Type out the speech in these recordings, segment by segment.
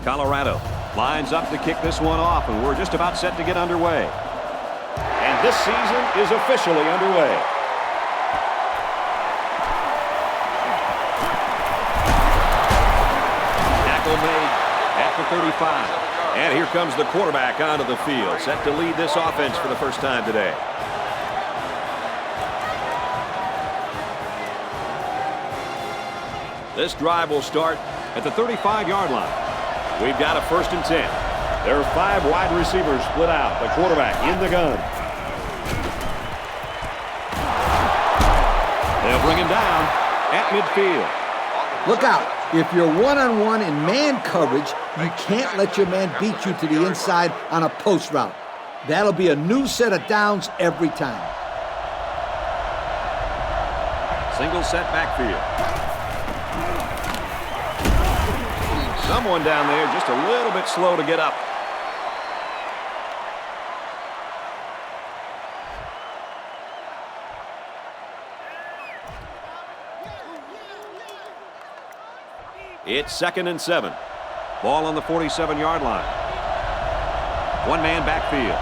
Colorado lines up to kick this one off, and we're just about set to get underway. And this season is officially underway. Tackle made at the 35. And here comes the quarterback onto the field, set to lead this offense for the first time today. This drive will start at the 35-yard line. We've got a 1st and 10. There are 5 wide receivers split out. The quarterback in the gun. They'll bring him down at midfield. Look out. If you're one-on-one in man coverage, you can't let your man beat you to the inside on a post route. That'll be a new set of downs every time. Single set backfield. Someone down there just a little bit slow to get up. It's 2nd and 7. Ball on the 47-yard line. One man backfield.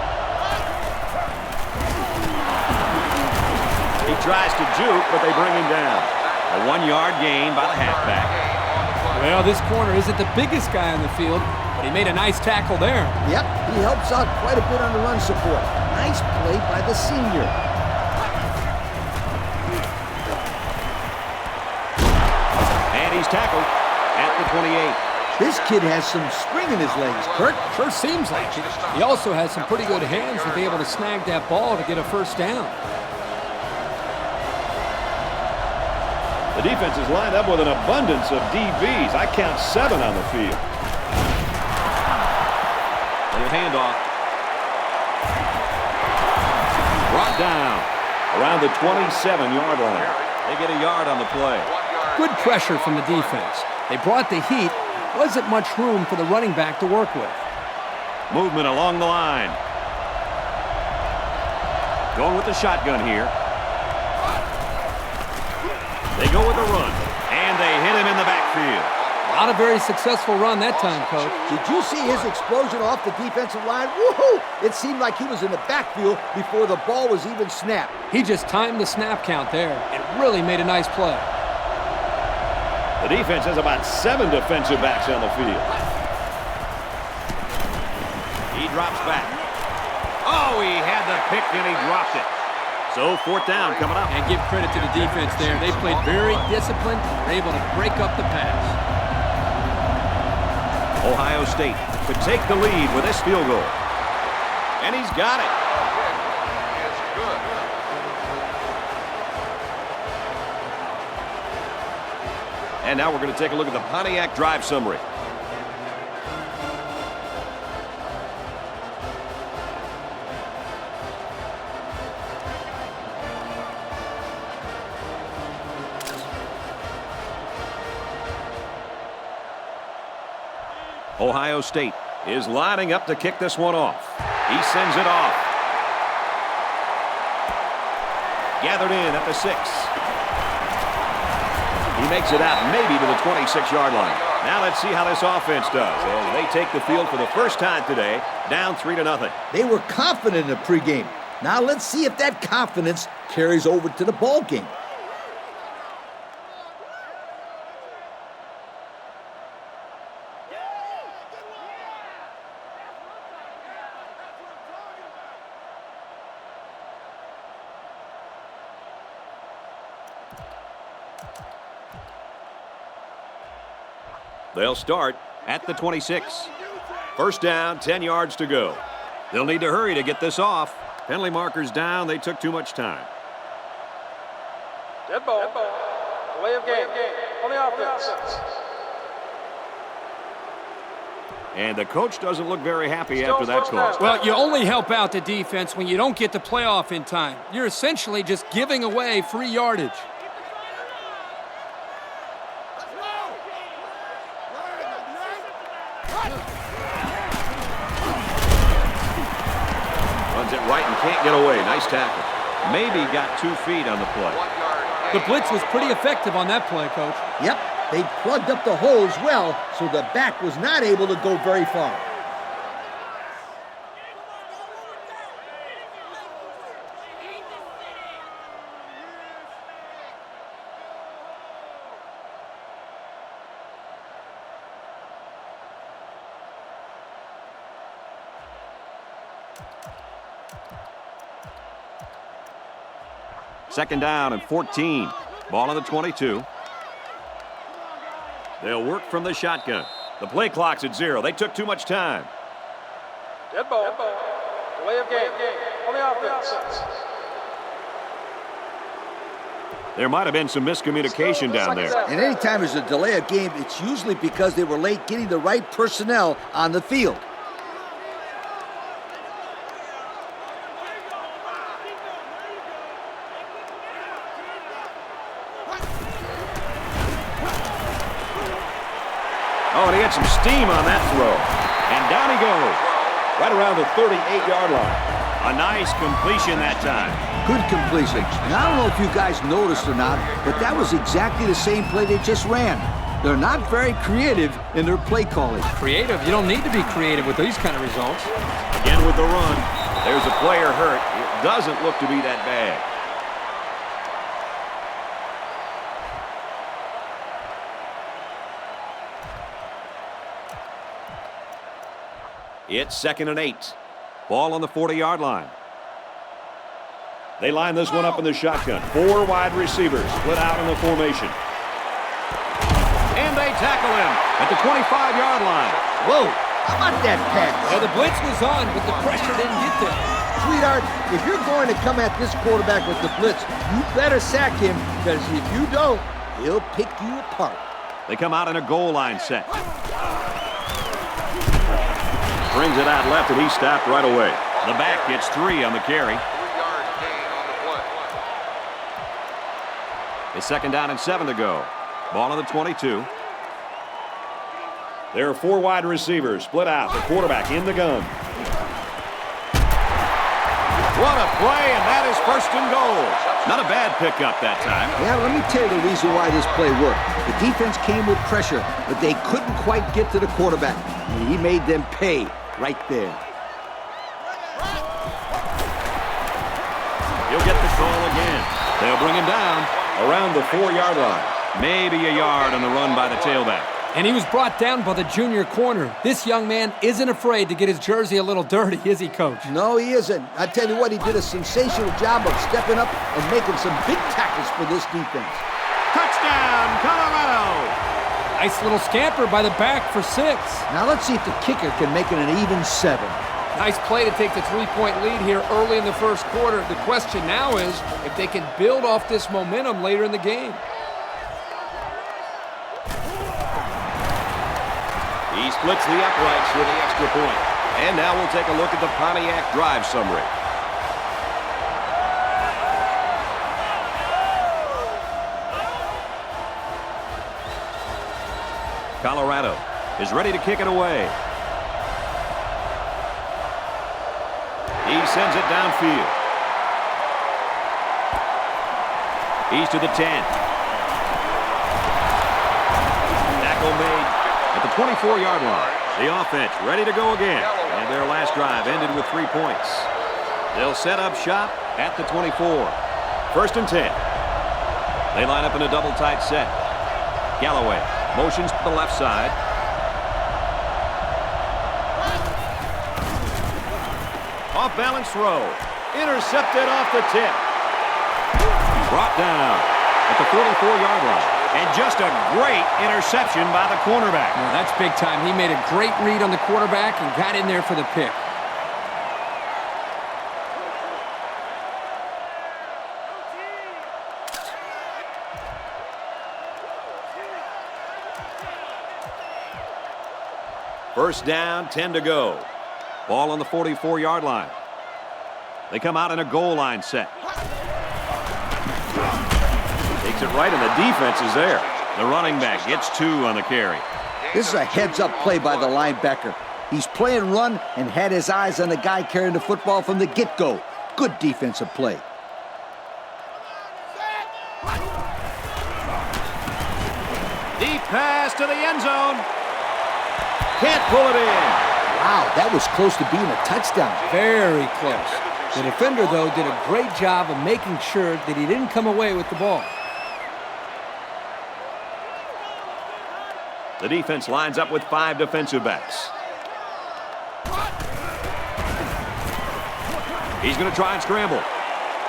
He tries to juke, but they bring him down. A 1-yard gain by the halfback. Well, this corner isn't the biggest guy on the field, but he made a nice tackle there. Yep, he helps out quite a bit on the run support. Nice play by the senior. And he's tackled at the 28. This kid has some spring in his legs, Kurt. Sure seems like it. He also has some pretty good hands to be able to snag that ball to get a first down. The defense is lined up with an abundance of DBs. I count 7 on the field. Little handoff. Brought down Around the 27-yard line. They get a yard on the play. Good pressure from the defense. They brought the heat. Wasn't much room for the running back to work with. Movement along the line. Going with the shotgun here. They go with a run, and they hit him in the backfield. Not a very successful run that time, Coach. Did you see his explosion off the defensive line? Woohoo! It seemed like he was in the backfield before the ball was even snapped. He just timed the snap count there. It really made a nice play. The defense has about 7 defensive backs on the field. He drops back. Oh, he had the pick, and he dropped it. So 4th down coming up. And give credit to the defense there. They played very disciplined and were able to break up the pass. Ohio State could take the lead with this field goal. And he's got it. And now we're going to take a look at the Pontiac drive summary. Ohio State is lining up to kick this one off. He sends it off. Gathered in at the 6. He makes it out maybe to the 26-yard line. Now let's see how this offense does as they take the field for the first time today, down 3-0. They were confident in the pregame. Now let's see if that confidence carries over to the ball game. They'll start at the 26. First down, 10 yards to go. They'll need to hurry to get this off. Penalty markers down. They took too much time. Dead ball. Delay of game. On the offense. And the coach doesn't look very happy after that call. Well, you only help out the defense when you don't get the playoff in time. You're essentially just giving away free yardage. Runs it right and can't get away. Nice tackle. Maybe got 2 feet on the play. The blitz was pretty effective on that play, Coach. Yep, They plugged up the holes well, so the back was not able to go very far. Second down and 14. Ball on the 22. They'll work from the shotgun. The play clock's at 0. They took too much time. Dead ball. Delay of game. On the offense. There might have been some miscommunication down there. And anytime there's a delay of game, it's usually because they were late getting the right personnel on the field. Oh, and he had some steam on that throw. And down he goes. Right around the 38-yard line. A nice completion that time. Good completion. Now, I don't know if you guys noticed or not, but that was exactly the same play they just ran. They're not very creative in their play calling. Creative? You don't need to be creative with these kind of results. Again with the run. There's a player hurt. It doesn't look to be that bad. It's 2nd and 8. Ball on the 40-yard line. They line this one up in the shotgun. 4 wide receivers split out in the formation. And they tackle him at the 25-yard line. Whoa, how about that pass? Well, the blitz was on, but the pressure didn't get there. Sweetheart, if you're going to come at this quarterback with the blitz, you better sack him, because if you don't, he'll pick you apart. They come out in a goal line set. Brings it out left, and he's stopped right away. The back gets 3 on the carry. 3-yard gain on the play. It's 2nd down and 7 to go. Ball on the 22. There are 4 wide receivers split out. The quarterback in the gun. What a play, and that is 1st and goal. Not a bad pickup that time. Yeah, let me tell you the reason why this play worked. The defense came with pressure, but they couldn't quite get to the quarterback. And he made them pay right there. He'll get the call again. They'll bring him down Around the 4-yard line. maybe a yard on the run by the tailback. And he was brought down by the junior corner. This young man isn't afraid to get his jersey a little dirty, is he, Coach? No, he isn't. I tell you what, he did a sensational job of stepping up and making some big tackles for this defense. Touchdown, Colorado! Nice little scamper by the back for 6. Now let's see if the kicker can make it an even 7. Nice play to take the 3-point lead here early in the first quarter. The question now is if they can build off this momentum later in the game. He splits the uprights for the extra point. And now we'll take a look at the Pontiac drive summary. Colorado is ready to kick it away. He sends it downfield. He's to the 10. Tackle made at the 24-yard line. The offense ready to go again. And their last drive ended with 3 points. They'll set up shop at the 24. 1st and 10. They line up in a double tight set. Galloway motions to the left side. Off balance throw. Intercepted off the tip. Brought down at the 44-yard line. And just a great interception by the cornerback. Well, that's big time. He made a great read on the quarterback and got in there for the pick. First down, 10 to go. Ball on the 44-yard line. They come out in a goal line set. Takes it right, and the defense is there. The running back gets 2 on the carry. This is a heads-up play by the linebacker. He's playing run and had his eyes on the guy carrying the football from the get-go. Good defensive play. Deep pass to the end zone. Can't pull it in. Wow, that was close to being a touchdown. Very close. The defender, though, did a great job of making sure that he didn't come away with the ball. The defense lines up with 5 defensive backs. He's going to try and scramble.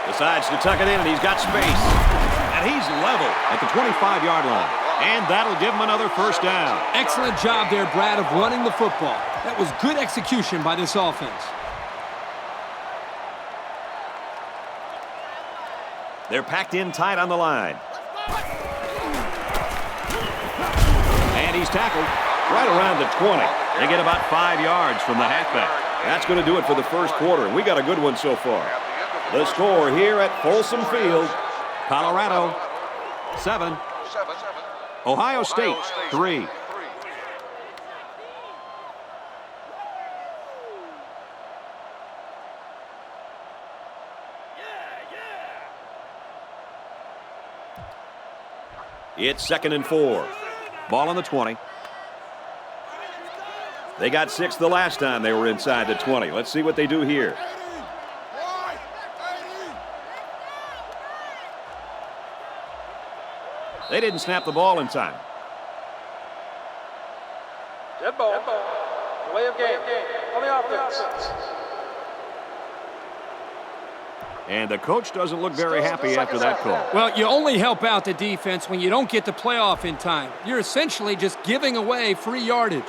Decides to tuck it in, and he's got space. And he's level at the 25-yard line. And that'll give him another first down. Excellent job there, Brad, of running the football. That was good execution by this offense. They're packed in tight on the line. And he's tackled right around the 20. They get about 5 yards from the halfback. That's going to do it for the first quarter, and we got a good one so far. The score here at Folsom Field. Colorado, 7. Ohio State, 3. It's 2nd and 4. Ball on the 20. They got 6 the last time they were inside the 20. Let's see what they do here. They didn't snap the ball in time. Dead ball. Delay of game. On the offense. And the coach doesn't look very happy after that call. Well, you only help out the defense when you don't get the playoff in time. You're essentially just giving away free yardage.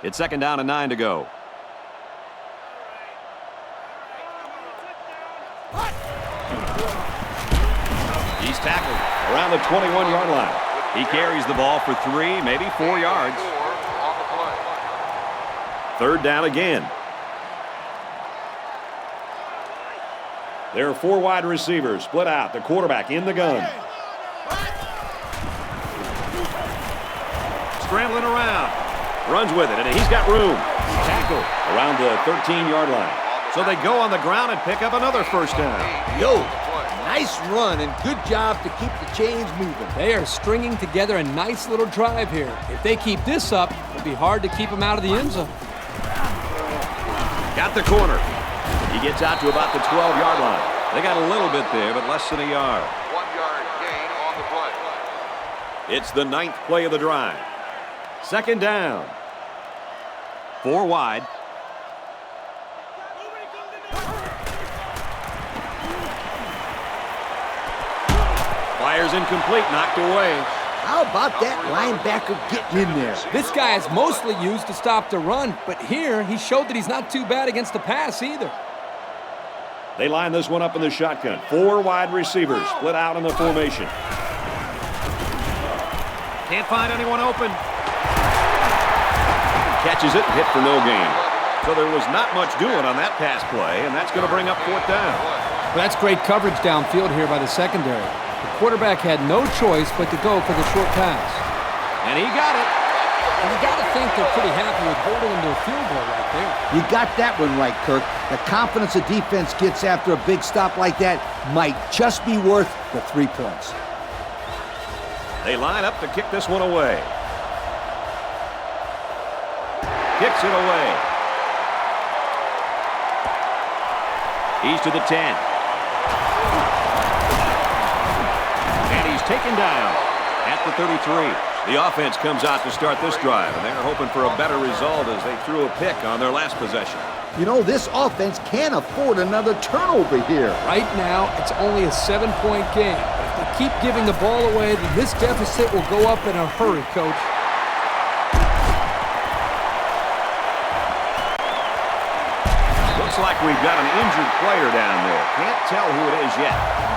It's 2nd down and 9 to go. He's tackled Around the 21-yard line. He carries the ball for 3, maybe 4 yards. 3rd down again. There are 4 wide receivers split out. The quarterback in the gun. Scrambling around. Runs with it, and he's got room. Tackled Around the 13-yard line. So they go on the ground and pick up another first down. Yo, nice run and good job to keep the chains moving. They are stringing together a nice little drive here. If they keep this up, it'll be hard to keep them out of the end zone. Got the corner. He gets out to about the 12-yard line. They got a little bit there, but less than a yard. 1-yard gain on the play. It's the 9th play of the drive. 2nd down. 4 wide. Fires incomplete, knocked away. How about that linebacker getting in there? This guy is mostly used to stop the run, but here he showed that he's not too bad against the pass either. They line this one up in the shotgun. 4 wide receivers split out in the formation. Can't find anyone open. Catches it and hit for no gain. So there was not much doing on that pass play, and that's going to bring up 4th down. Well, that's great coverage downfield here by the secondary. The quarterback had no choice but to go for the short pass. And he got it. And you got to think they're pretty happy with holding him to a field goal right there. You got that one right, Kirk. The confidence a defense gets after a big stop like that might just be worth the 3 points. They line up to kick this one away. Kicks it away. He's to the 10. And he's taken down at the 33. The offense comes out to start this drive, and they're hoping for a better result as they threw a pick on their last possession. You know, this offense can't afford another turnover here. Right now, it's only a 7-point game. If they keep giving the ball away, then this deficit will go up in a hurry, Coach. Looks like we've got an injured player down there. Can't tell who it is yet.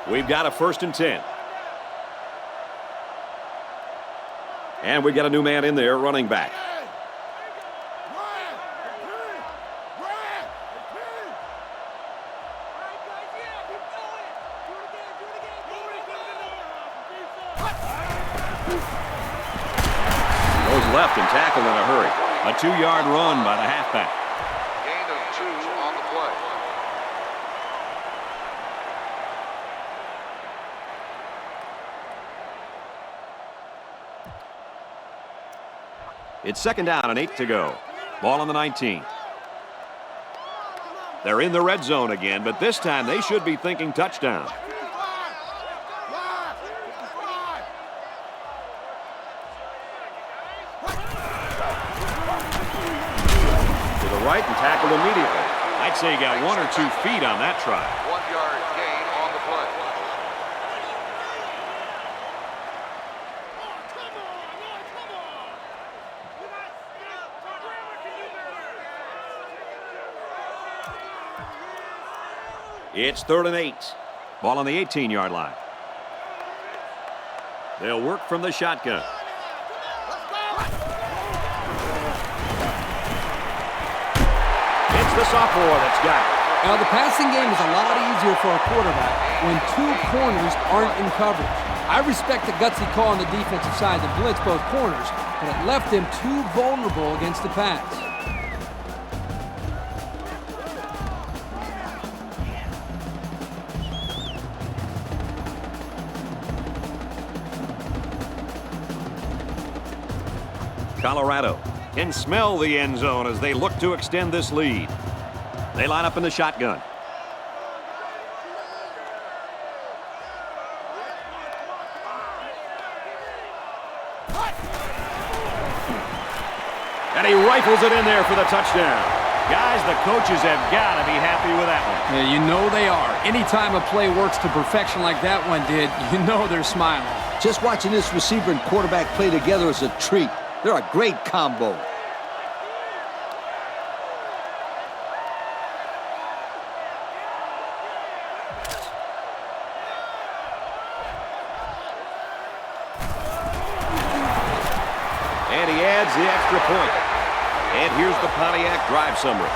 We've got a 1st and 10. And we get a new man in there, running back. Goes left and tackled in a hurry. A 2-yard run by the halfback. Gain of 2 on the play. It's 2nd down and 8 to go. Ball on the 19. They're in the red zone again, but this time they should be thinking touchdown. To the right and tackled immediately. I'd say he got 1 or 2 feet on that try. 1-yard gain on the play. It's 3rd and 8. Ball on the 18-yard line. They'll work from the shotgun. It's the sophomore that's got it. Now, the passing game is a lot easier for a quarterback when 2 corners aren't in coverage. I respect the gutsy call on the defensive side to blitz both corners, but it left them too vulnerable against the pass. Colorado can smell the end zone as they look to extend this lead. They line up in the shotgun. And he rifles it in there for the touchdown. Guys, the coaches have got to be happy with that one. Yeah, you know they are. Anytime a play works to perfection like that one did, you know they're smiling. Just watching this receiver and quarterback play together is a treat. They're a great combo. And he adds the extra point. And here's the Pontiac drive summary.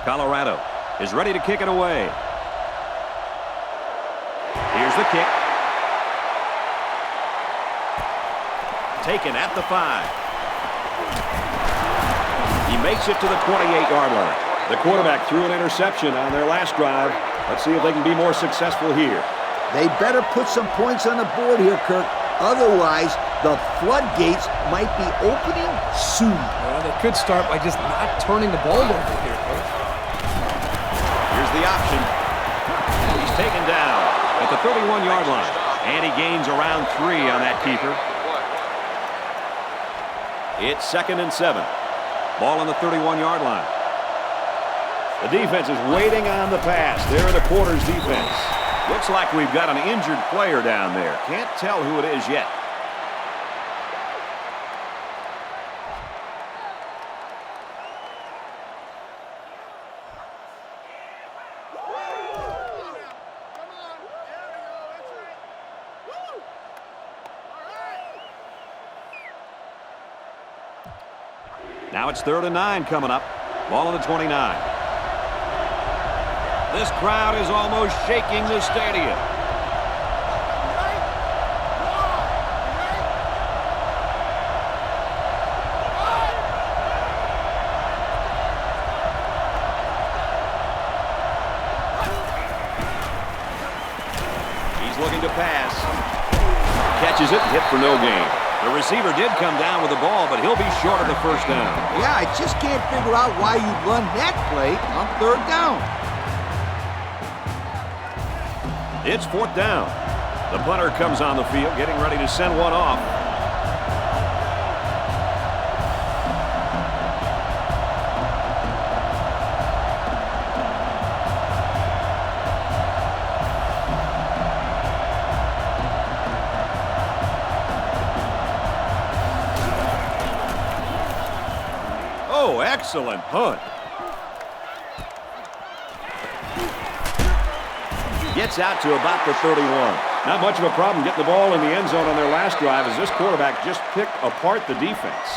Colorado is ready to kick it away. Here's the kick. Taken at the 5. He makes it to the 28-yard line. The quarterback threw an interception on their last drive. Let's see if they can be more successful here. They better put some points on the board here, Kirk. Otherwise, the floodgates might be opening soon. Well, they could start by just not turning the ball over here, Coach. Here's the option. He's taken down at the 31-yard line. And he gains around 3 on that keeper. It's 2nd and 7. Ball on the 31-yard line. The defense is waiting on the pass. They're in the quarters defense. Looks like we've got an injured player down there. Can't tell who it is yet. Now it's 3rd and 9 coming up. Ball on the 29. This crowd is almost shaking the stadium. Looking to pass. Catches it, hit for no gain. The receiver did come down with the ball, but he'll be short of the first down. Yeah, I just can't figure out why you'd run that play on third down. It's fourth down. The punter comes on the field, getting ready to send one off. Oh, excellent punt. Gets out to about the 31. Not much of a problem getting the ball in the end zone on their last drive as this quarterback just picked apart the defense.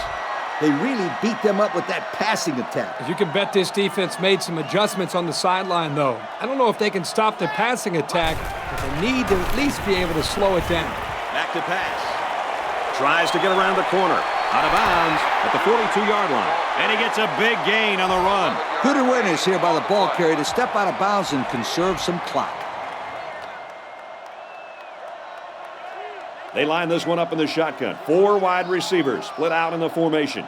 They really beat them up with that passing attack. You can bet this defense made some adjustments on the sideline, though. I don't know if they can stop the passing attack, but they need to at least be able to slow it down. Back to pass. Tries to get around the corner. Out of bounds at the 42-yard line. And he gets a big gain on the run. Good awareness here by the ball carrier to step out of bounds and conserve some clock. They line this one up in the shotgun. 4 wide receivers split out in the formation.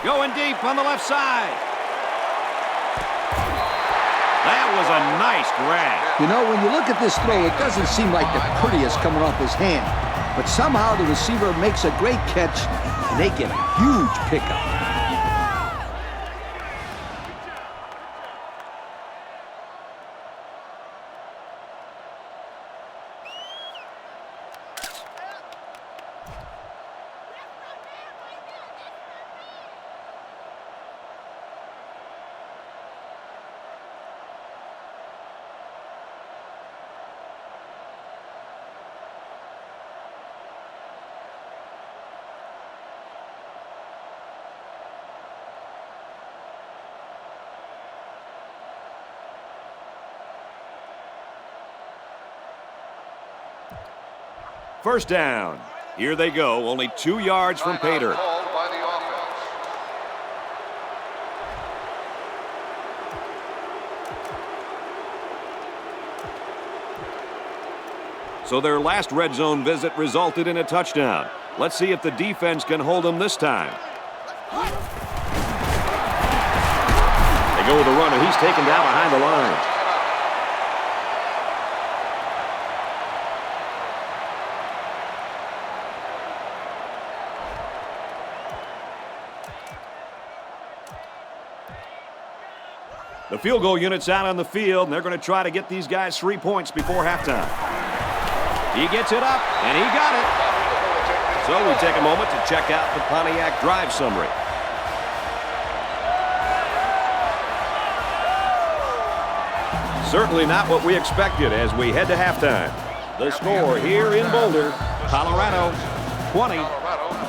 Going deep on the left side. That was a nice grab. You know, when you look at this throw, it doesn't seem like the prettiest coming off his hand. But somehow the receiver makes a great catch, and they get a huge pickup. First down. Here they go, only 2 yards from pay dirt. Called by the offense. So their last red zone visit resulted in a touchdown. Let's see if the defense can hold them this time. They go with the run, and he's taken down behind the line. The field goal unit's out on the field, and they're going to try to get these guys 3 points before halftime. He gets it up, and he got it. So we take a moment to check out the Pontiac drive summary. Certainly not what we expected as we head to halftime. The score here in Boulder, Colorado 20,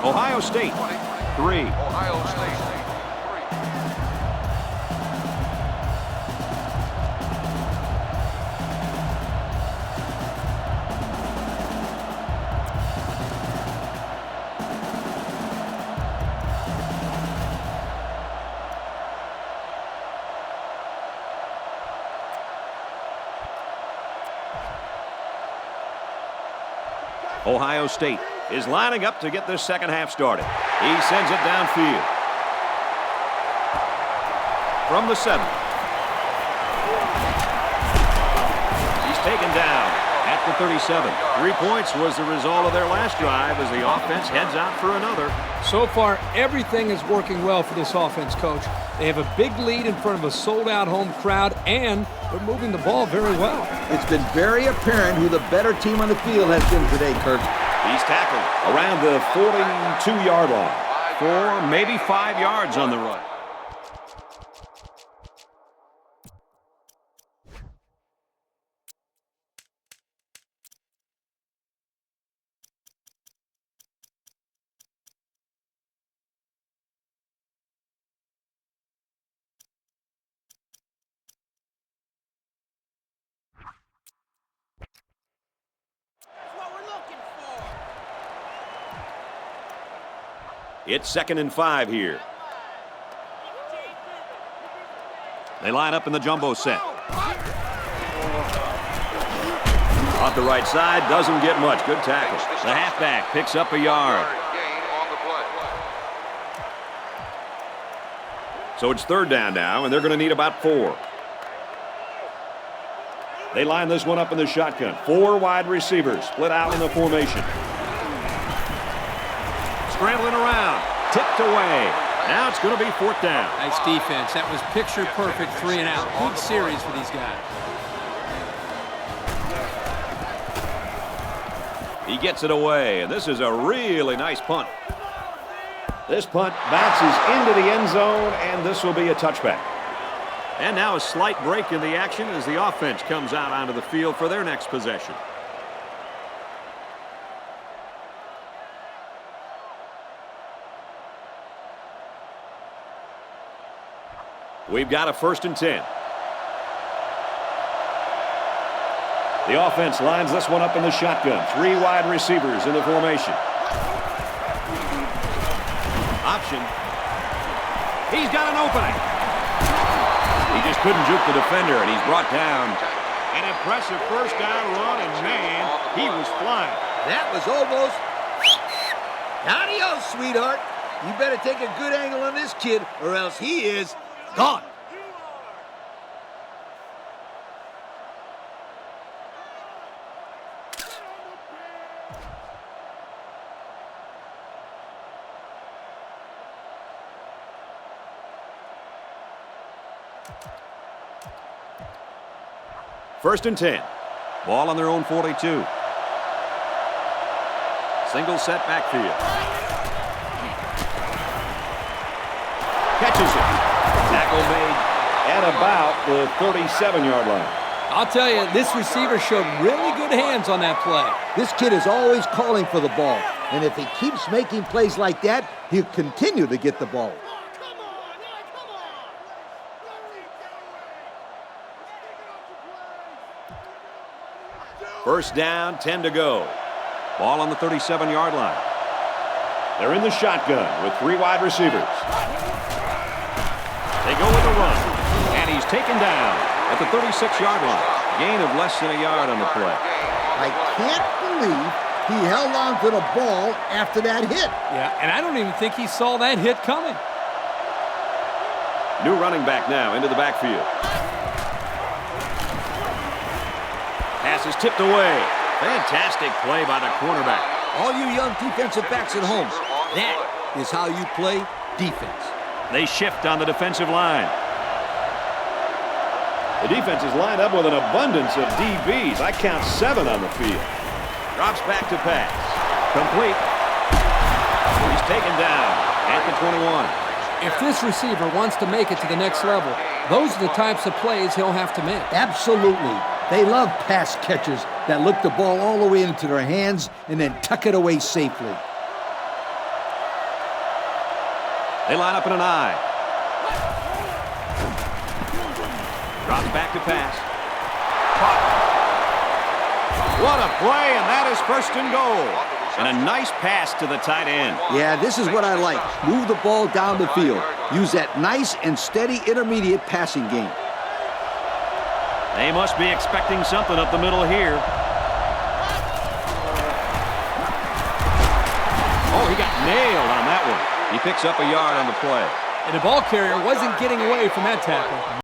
Ohio State 3. Ohio State 3. Ohio State is lining up to get this second half started. He sends it downfield. From the 7. He's taken down at the 37. 3 points was the result of their last drive as the offense heads out for another. So far, everything is working well for this offense, Coach. They have a big lead in front of a sold-out home crowd, and they're moving the ball very well. It's been very apparent who the better team on the field has been today, Kirk. He's tackled Around the 42-yard line. 4, maybe 5 yards on the run. It's 2nd and 5 here. They line up in the jumbo set. Off the right side, doesn't get much. Good tackle. The halfback picks up a yard. Gain on the play. So it's 3rd down now, and they're going to need about 4. They line this one up in the shotgun. 4 wide receivers split out in the formation. Scrambling around. Tipped away. Now it's going to be 4th down. Nice defense. That was picture perfect 3 and out. Good series for these guys. He gets it away, and this is a really nice punt. This punt bounces into the end zone, and this will be a touchback. And now a slight break in the action as the offense comes out onto the field for their next possession. We've got a 1st and 10. The offense lines this one up in the shotgun. 3 wide receivers in the formation. Option. He's got an opening. He just couldn't juke the defender, and he's brought down. An impressive 1st down run, and man, he was flying. That was almost... Adios, sweetheart. You better take a good angle on this kid, or else he is gone. First and 10. Ball on their own 42. Single set backfield. Catches it. Tackle made at about the 37-yard line. I'll tell you, this receiver showed really good hands on that play. This kid is always calling for the ball, and if he keeps making plays like that, he'll continue to get the ball. First down, 10 to go. Ball on the 37-yard line. They're in the shotgun with 3 wide receivers. They go with the run, and he's taken down at the 36-yard line. Gain of less than a yard on the play. I can't believe he held on to the ball after that hit. Yeah, and I don't even think he saw that hit coming. New running back now into the backfield. Pass is tipped away. Fantastic play by the cornerback. All you young defensive backs at home, that is how you play defense. They shift on the defensive line. The defense is lined up with an abundance of DBs. I count 7 on the field. Drops back to pass. Complete. He's taken down at the 21. If this receiver wants to make it to the next level, those are the types of plays he'll have to make. Absolutely. They love pass catchers that look the ball all the way into their hands and then tuck it away safely. They line up in an I. Drops back to pass. What a play, and that is 1st and goal. And a nice pass to the tight end. Yeah, this is what I like. Move the ball down the field. Use that nice and steady intermediate passing game. They must be expecting something up the middle here. Oh, he got nailed on that one. He picks up a yard on the play. And the ball carrier wasn't getting away from that tackle.